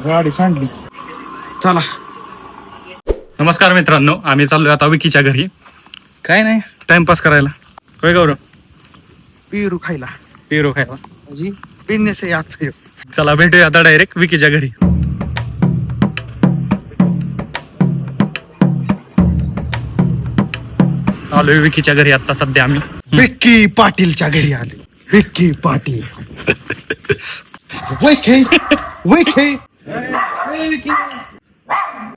गाडी सांडली. चला. नमस्कार मित्रांनो, आम्ही चाललोय आता विकीच्या घरी. काय नाही, टाइमपास करायला. होय गौरव? पेरू खायला. पेरू खायला. म्हणजे बिझनेस आहे आजचा. चला भेटूया आता डायरेक्ट विकीच्या घरी. आलोय विकीच्या घरी आता सध्या आम्ही. विक्की पाटीलच्या घरी आले. विक्की पाटील. वैखे वैखे.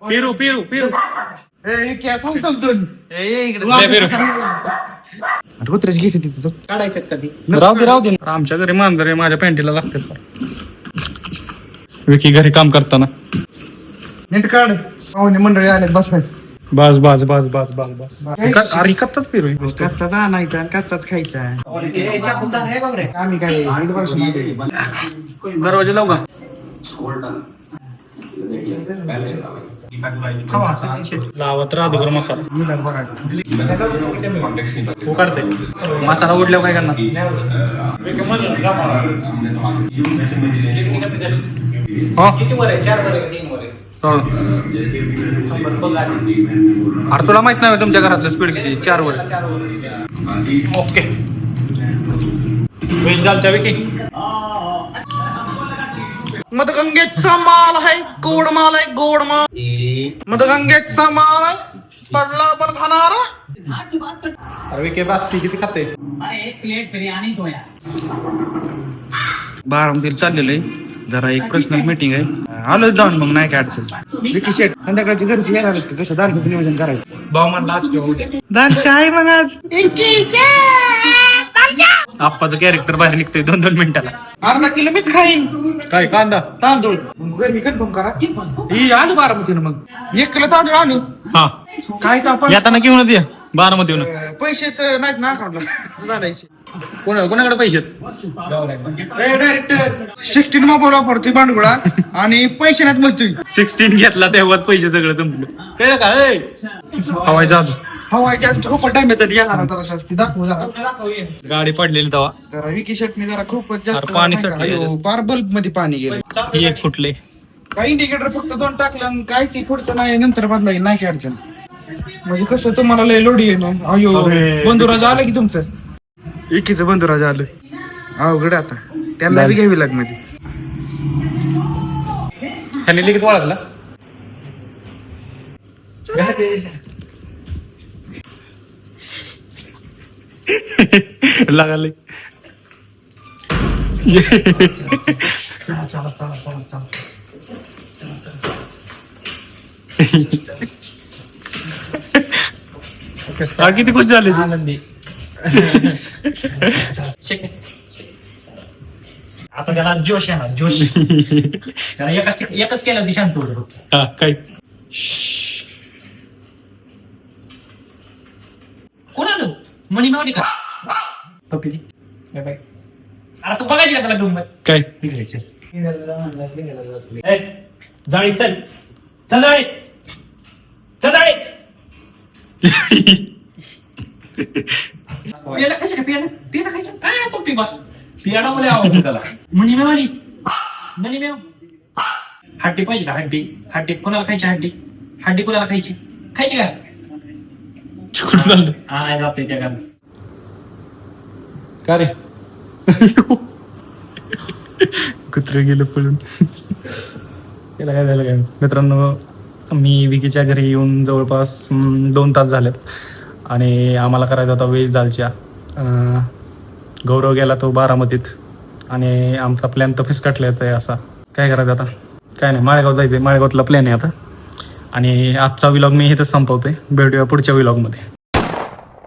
पेरू पेरू पेरू समजून रोत्र्याची घेसे तिथं काढायचं कधी. राहू दे. आमच्या घरी मांजर आहे, माझ्या पॅन्टीला लागते. विकी घरी काम करताना. नीट काढ. पाहुणे मंडळी आले बसाय. बस बस बस बस बस बस. अरे कत्तात पेरू. कच्चाच आणायचा आणि कच्चाच खायचा. आम्ही काय दीड वर्ष दरवाजा लावू का? लावत राहतो बरं मसाला. हो काढते मसाला उडल्यावर काय करणार? अरे तुला माहित नाही तुमच्या घरातलं स्पीड किती? 4 वर. ओके वेज दालच्या विकी. मदगंगेचा माल आहे, गोड माल आहे, गोड माल. मदगंगेचा माल आहे, पडला पण खाणार. अरे विकी बास्ती किती खाते? बारामतीला चाललेलं आहे जरा एक पर्सनल मीटिंग आहे. आलो जाऊन मग नाही काय अडचण. विकी शेट संध्याकाळची घरची येणार कसं दालचं नियोजन करायचं. भाऊ म्हणला आज किंवा दालच्या आहे मग आज. आप्पाचं कॅरेक्टर बाहेर निघतोय 2-2 मिनिटाला. अर्धा किलो मीच खाईन. काय कांदा तांदूळ घरी कन्फर्म करा. ही आलो बारामतीनं मग 1 किलो तांदूळ आणू. हा काय का आपण येताना घेऊन ये 12 मध्ये येऊन. पैसेच नाहीत ना अकाउंटला झालायचे. कोणाकडे पैसे? डायरेक्ट 16 मोबाईल वापरतोय बांडगुळा आणि पैसे नाहीत म्हणतोय. 16 घेतला तेव्हाच पैसे सगळं संपलं. कळलं का? हवाय जादू. हवायच्या खूप टाइम येतात. येणार दाखवू जरा. गाडी पडलेली तेव्हा जरा विकी शर्टने जरा खूपच जास्त अरे पाणी सटलं. बार बल्ब मध्ये पाणी गेलं. ही एक फुटले. काही इंडिकेटर फक्त 2 टाकलं आणि काय ती पुढचं नाही नंतर बदलाय नाही काय अडचण. म्हणजे कसं तुम्हाला लय लोडी आहे ना. अयो अरे. बंधुराज आलं की तुमचं विकीचं बंधुराज आलं. अवघड आता त्यांना बी घ्यावी लाग मध्ये. ह्याने लगेच ओळखला. लागले. किती खुश झाले. आनंदी. आता त्याला जोश येणार जोश. त्याला एकच केलं की शांत होतं. हा काय कोण आलं मनी मावली का पप्पी? अरे तू बघायची का त्याला गंमत? काय जाळी चल चल जाळी चल जाळी. पियाला खायचं का? पियाला खायचं काय? पप्पी बस. पियाला मला आवडतं त्याला. मनी मेवाली मनी मेव. हड्डी पाहिजे का? हड्डी हड्डी कोणाला खायची? हड्डी कोणाला खायची? खायची का? कुठं चाललं? हा जाते त्या गाणं. का रे? कुत्र गेलं पळून. त्याला काय झालं काय मित्रांनो, मी विकीच्या घरी येऊन जवळपास 2 तास झालेत आणि आम्हाला करायचा होता व्हेज दालच्या. गौरव गेला तो बारामतीत आणि आमचा प्लॅन तर फिसकटल्याचा आहे. असा काय करायचं आता? काय नाही, माळेगाव जायचं आहे. माळेगावातला प्लॅन आहे आता. आणि आजचा व्लॉग मी इथंच संपवतोय. भेटूया पुढच्या व्लॉगमध्ये.